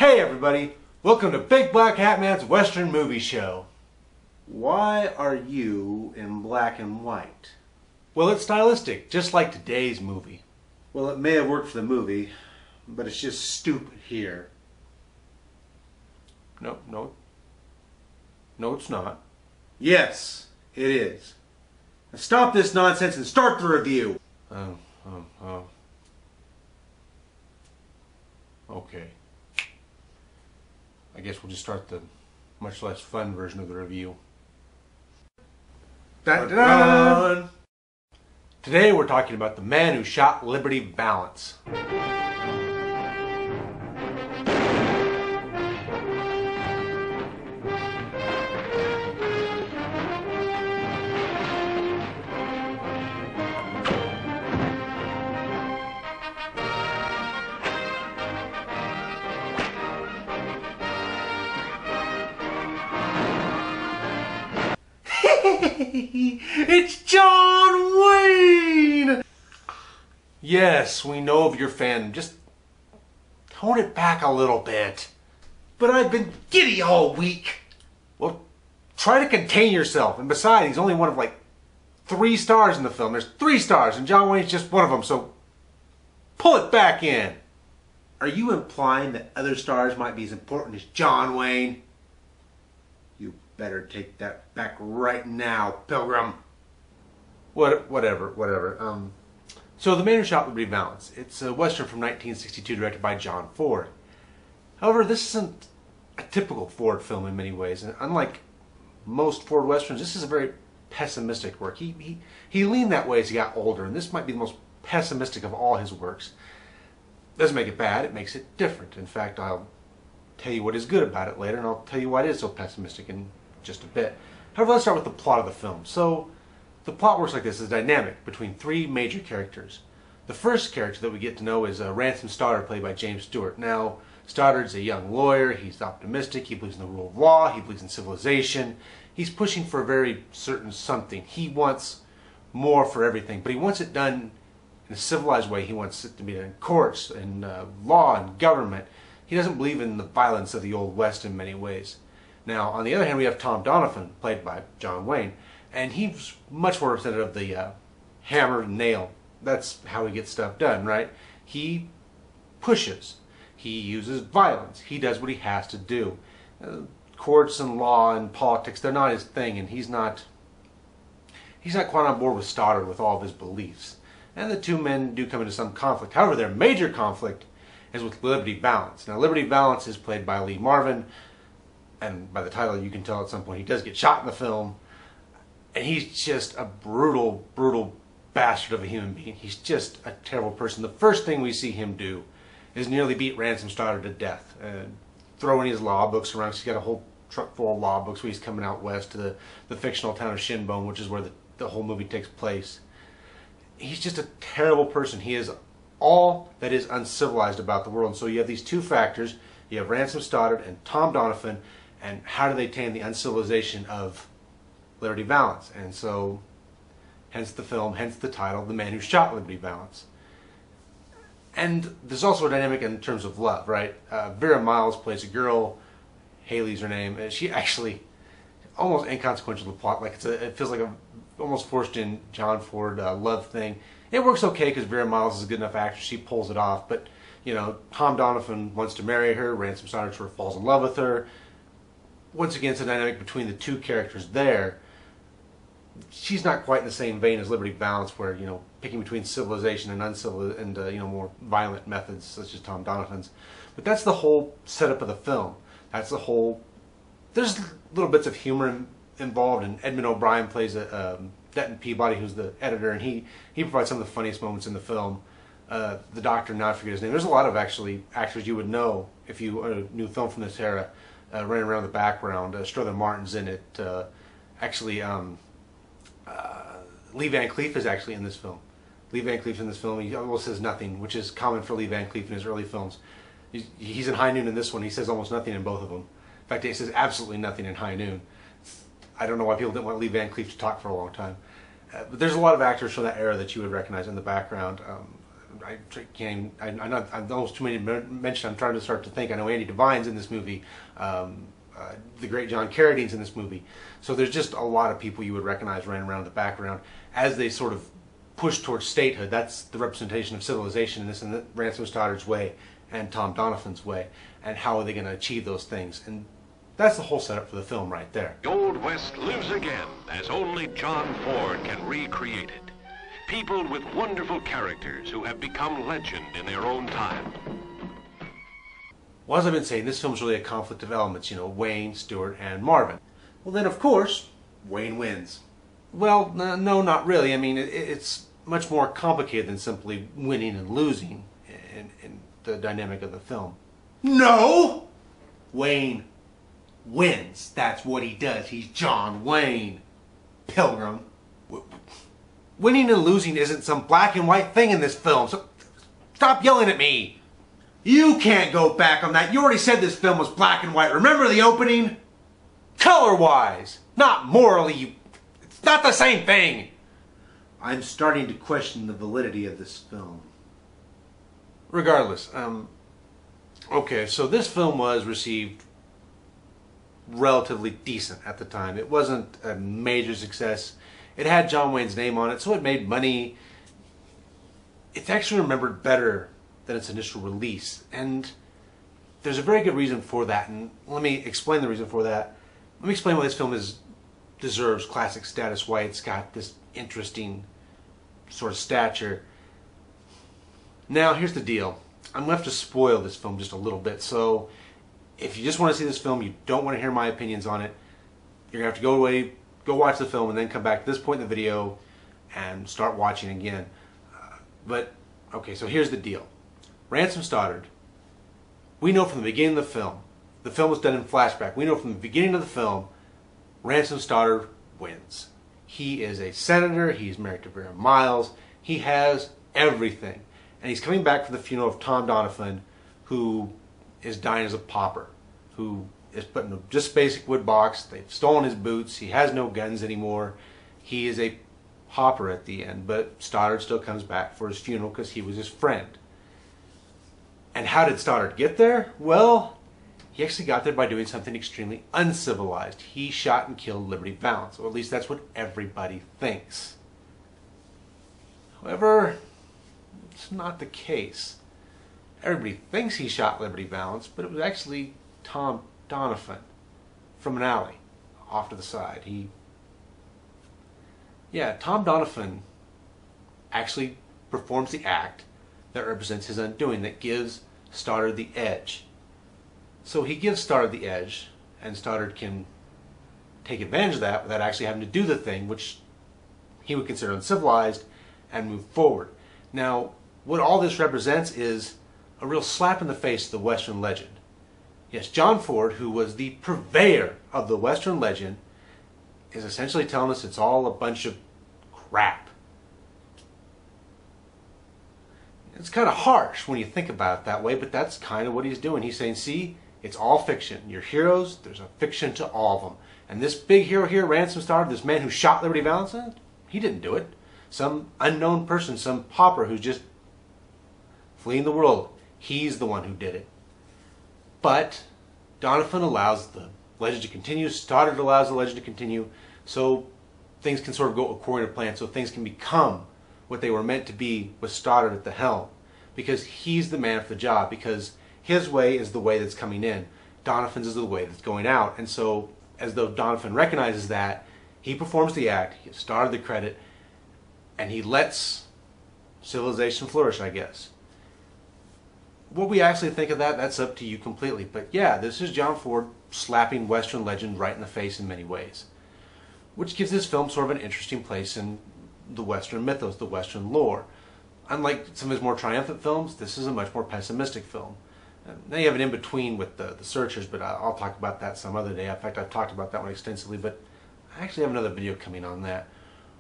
Hey everybody, welcome to Big Black Hat Man's Western Movie Show. Why are you in black and white? Well, it's stylistic, just like today's movie. Well, it may have worked for the movie, but it's just stupid here. No, it's not. Yes, it is. Now stop this nonsense and start the review. Okay. I guess we'll just start the much less fun version of the review. Dun-dun-dun. Today we're talking about the man who shot Liberty Valance. It's John Wayne! Yes, we know of your fandom. Just tone it back a little bit. But I've been giddy all week. Well, try to contain yourself. And besides, he's only one of like 3 stars in the film. There's 3 stars, and John Wayne's just one of them, so pull it back in. Are you implying that other stars might be as important as John Wayne? You better take that back right now, Pilgrim. Whatever. So The Man Who Shot Liberty Valance. It's a Western from 1962 directed by John Ford. However, this isn't a typical Ford film in many ways. And unlike most Ford Westerns, this is a very pessimistic work. He leaned that way as he got older, and this might be the most pessimistic of all his works. Doesn't make it bad, it makes it different. In fact, I'll tell you what is good about it later, and I'll tell you why it is so pessimistic in just a bit. However, let's start with the plot of the film. So, the plot works like this. It's a dynamic between 3 major characters. The first character that we get to know is Ransom Stoddard, played by James Stewart. Now, Stoddard's a young lawyer, he's optimistic, he believes in the rule of law, he believes in civilization. He's pushing for a very certain something. He wants more for everything, but he wants it done in a civilized way. He wants it to be done in courts, and law, and government. He doesn't believe in the violence of the Old West in many ways. Now, on the other hand, we have Tom Donovan, played by John Wayne, and he's much more representative of the hammer and nail. That's how he gets stuff done, right? He pushes. He uses violence. He does what he has to do. Courts and law and politics, they're not his thing, and he's not quite on board with Stoddard with all of his beliefs. And the 2 men do come into some conflict. However, their major conflict is with Liberty Valance. Now, Liberty Valance is played by Lee Marvin, and by the title you can tell at some point he does get shot in the film. And he's just a brutal, brutal bastard of a human being. He's just a terrible person. The first thing we see him do is nearly beat Ransom Stoddard to death. Throwing his law books around. He's got a whole truck full of law books when he's coming out west to the fictional town of Shinbone, which is where the whole movie takes place. He's just a terrible person. He is all that is uncivilized about the world. And so you have these 2 factors. You have Ransom Stoddard and Tom Donovan, and how do they tame the uncivilization of Liberty Valance? And so, hence the film, hence the title, The Man Who Shot Liberty Valance. And there's also a dynamic in terms of love, right? Vera Miles plays a girl, Haley's her name, and she actually, almost inconsequential to the plot, like it feels like a almost forced in John Ford love thing. It works okay because Vera Miles is a good enough actress, she pulls it off, but you know, Tom Donovan wants to marry her, Ransom Stoddard sort of falls in love with her. Once again, it's a dynamic between the 2 characters there. She's not quite in the same vein as Liberty Valance, where, you know, picking between civilization and uncivilized and you know, more violent methods such as Tom Donovan's. But that's the whole setup of the film. That's the whole. There's little bits of humor involved, and Edmund O'Brien plays Denton Peabody, who's the editor, and he provides some of the funniest moments in the film. The doctor, now I forget his name. There's a lot of actually actors you would know if you knew film from this era running around the background. Strother Martin's in it. Lee Van Cleef is actually in this film. Lee Van Cleef's in this film. He almost says nothing, which is common for Lee Van Cleef in his early films. He's in High Noon in this one. He says almost nothing in both of them. In fact, he says absolutely nothing in High Noon. I don't know why people didn't want Lee Van Cleef to talk for a long time. But there's a lot of actors from that era that you would recognize in the background. I can't. I'm not. I'm almost too many to mention. I'm trying to start to think. I know Andy Devine's in this movie. The great John Carradine's in this movie. So there's just a lot of people you would recognize running around in the background as they sort of push towards statehood. That's the representation of civilization in this, in Ransom Stoddard's way and Tom Doniphan's way, and how are they going to achieve those things. And that's the whole setup for the film right there. The Old West lives again as only John Ford can recreate it. People with wonderful characters who have become legend in their own time. Well, as I've been saying, this film's really a conflict of elements, you know, Wayne, Stewart, and Marvin. Well, then, of course, Wayne wins. well, no, not really. I mean, it's much more complicated than simply winning and losing in the dynamic of the film. No! Wayne wins. That's what he does. He's John Wayne. Pilgrim. Winning and losing isn't some black and white thing in this film, so stop yelling at me. You can't go back on that. You already said this film was black and white. Remember the opening? Color-wise, not morally. It's not the same thing. I'm starting to question the validity of this film. Regardless, okay, so this film was received relatively decent at the time. It wasn't a major success. It had John Wayne's name on it, so it made money. It's actually remembered better than its initial release, and there's a very good reason for that, and let me explain the reason for that. Let me explain why this film deserves classic status, why it's got this interesting sort of stature. Now, here's the deal. I'm going to have to spoil this film just a little bit, so if you just want to see this film, you don't want to hear my opinions on it, you're going to have to go away, go watch the film, and then come back to this point in the video and start watching again. But, okay, so here's the deal. Ransom Stoddard, we know from the beginning of the film was done in flashback, we know from the beginning of the film, Ransom Stoddard wins. He is a senator, he's married to Vera Miles, he has everything. And he's coming back for the funeral of Tom Doniphan, who is dying as a pauper, who is put in a just basic wood box. They've stolen his boots, he has no guns anymore, he is a pauper at the end, but Stoddard still comes back for his funeral because he was his friend. And how did Stoddard get there? Well, he actually got there by doing something extremely uncivilized. He shot and killed Liberty Valance, or at least that's what everybody thinks. However, it's not the case. Everybody thinks he shot Liberty Valance, but it was actually Tom Doniphan from an alley off to the side. Tom Doniphan actually performs the act that represents his undoing, that gives Stoddard the edge. So he gives Stoddard the edge, and Stoddard can take advantage of that without actually having to do the thing, which he would consider uncivilized, and move forward. Now, what all this represents is a real slap in the face to the Western legend. Yes, John Ford, who was the purveyor of the Western legend, is essentially telling us it's all a bunch of crap. It's kind of harsh when you think about it that way, but that's kind of what he's doing. He's saying, see, it's all fiction. Your heroes, there's a fiction to all of them. And this big hero here, Ransom Stoddard, this man who shot Liberty Valance, he didn't do it. Some unknown person, some pauper who's just fleeing the world, he's the one who did it. But Doniphan allows the legend to continue, Stoddard allows the legend to continue, so things can sort of go according to plan, so things can become what they were meant to be with Stoddard at the helm, because he's the man for the job, because his way is the way that's coming in, Doniphan's is the way that's going out. And so, as though Doniphan recognizes that, he performs the act, he gives Stoddard the credit, and he lets civilization flourish, I guess. What we actually think of that, that's up to you completely. But yeah, this is John Ford slapping Western legend right in the face in many ways, which gives this film sort of an interesting place in the Western mythos, the Western lore. Unlike some of his more triumphant films, this is a much more pessimistic film. Now you have an in-between with the Searchers, but I'll talk about that some other day. In fact, I've talked about that one extensively, but I actually have another video coming on that.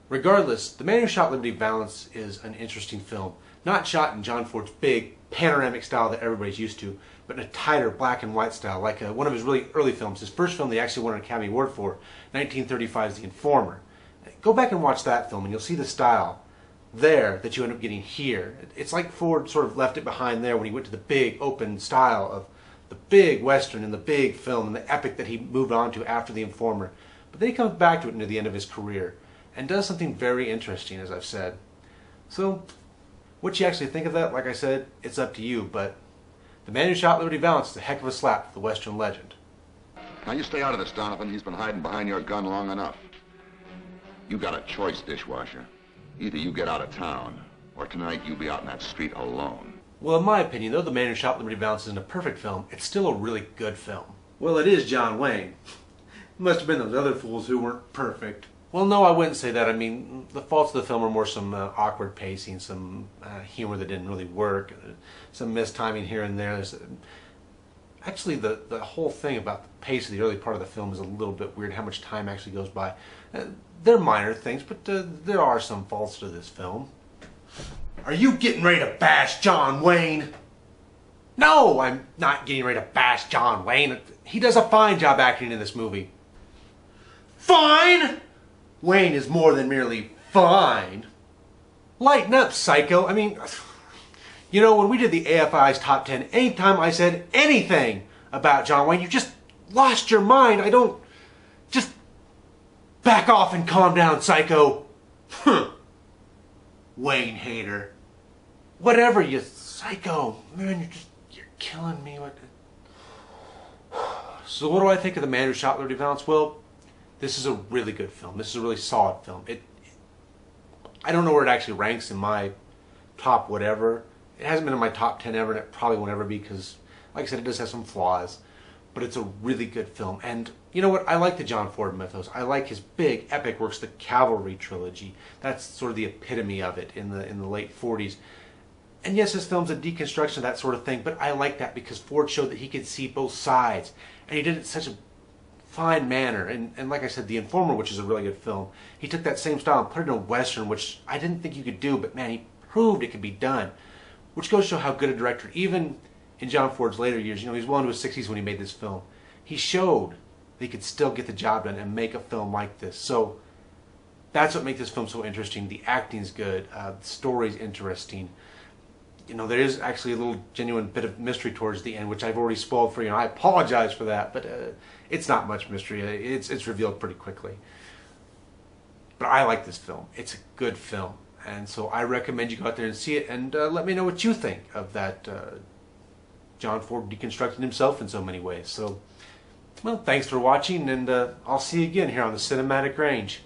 Regardless, The Man Who Shot Liberty Valance is an interesting film. Not shot in John Ford's big, panoramic style that everybody's used to, but in a tighter black and white style, like one of his really early films. His first film they actually won an Academy Award for, 1935's The Informer. Go back and watch that film and you'll see the style there that you end up getting here. It's like Ford sort of left it behind there when he went to the big open style of the big Western and the big film and the epic that he moved on to after The Informer. But then he comes back to it near the end of his career and does something very interesting, as I've said. So, what you actually think of that, like I said, it's up to you, but The Man Who Shot Liberty Valance is a heck of a slap for the Western legend. Now you stay out of this, Donovan. He's been hiding behind your gun long enough. You got a choice, dishwasher. Either you get out of town, or tonight you be out in that street alone. Well, in my opinion, though The Man Who Shot Liberty Valance isn't a perfect film, it's still a really good film. Well, it is John Wayne. It must have been those other fools who weren't perfect. Well, no, I wouldn't say that. I mean, the faults of the film are more some awkward pacing, some humor that didn't really work, some mistiming here and there. Actually, the whole thing about the pace of the early part of the film is a little bit weird, how much time actually goes by. They're minor things, but there are some faults to this film. Are you getting ready to bash John Wayne? No, I'm not getting ready to bash John Wayne. He does a fine job acting in this movie. Fine? Wayne is more than merely fine. Lighten up, psycho. I mean, you know, when we did the AFI's Top 10, anytime I said anything about John Wayne, you just lost your mind. I don't... Just back off and calm down, psycho. Wayne hater. Whatever, you psycho. Man, you're killing me. So what do I think of The Man Who Shot Liberty Valance? Well, this is a really good film. This is a really solid film. I don't know where it actually ranks in my top whatever. It hasn't been in my top 10 ever, and it probably won't ever be because, like I said, it does have some flaws. But it's a really good film. And you know what? I like the John Ford mythos. I like his big epic works, the Cavalry trilogy. That's sort of the epitome of it in the late 40s. And yes, this film's a deconstruction of that sort of thing, but I like that because Ford showed that he could see both sides. And he did it in such a fine manner. And like I said, The Informer, which is a really good film, he took that same style and put it in a Western, which I didn't think you could do, but man, he proved it could be done. Which goes to show how good a director, even in John Ford's later years, you know, he was well into his 60s when he made this film. He showed that he could still get the job done and make a film like this. So that's what makes this film so interesting. The acting's good, the story's interesting. You know, there is actually a little genuine bit of mystery towards the end, which I've already spoiled for you, and I apologize for that, but it's not much mystery. It's revealed pretty quickly. But I like this film. It's a good film, and so I recommend you go out there and see it, and let me know what you think of that John Ford deconstructing himself in so many ways. So, well, thanks for watching, and I'll see you again here on the Cinematic Range.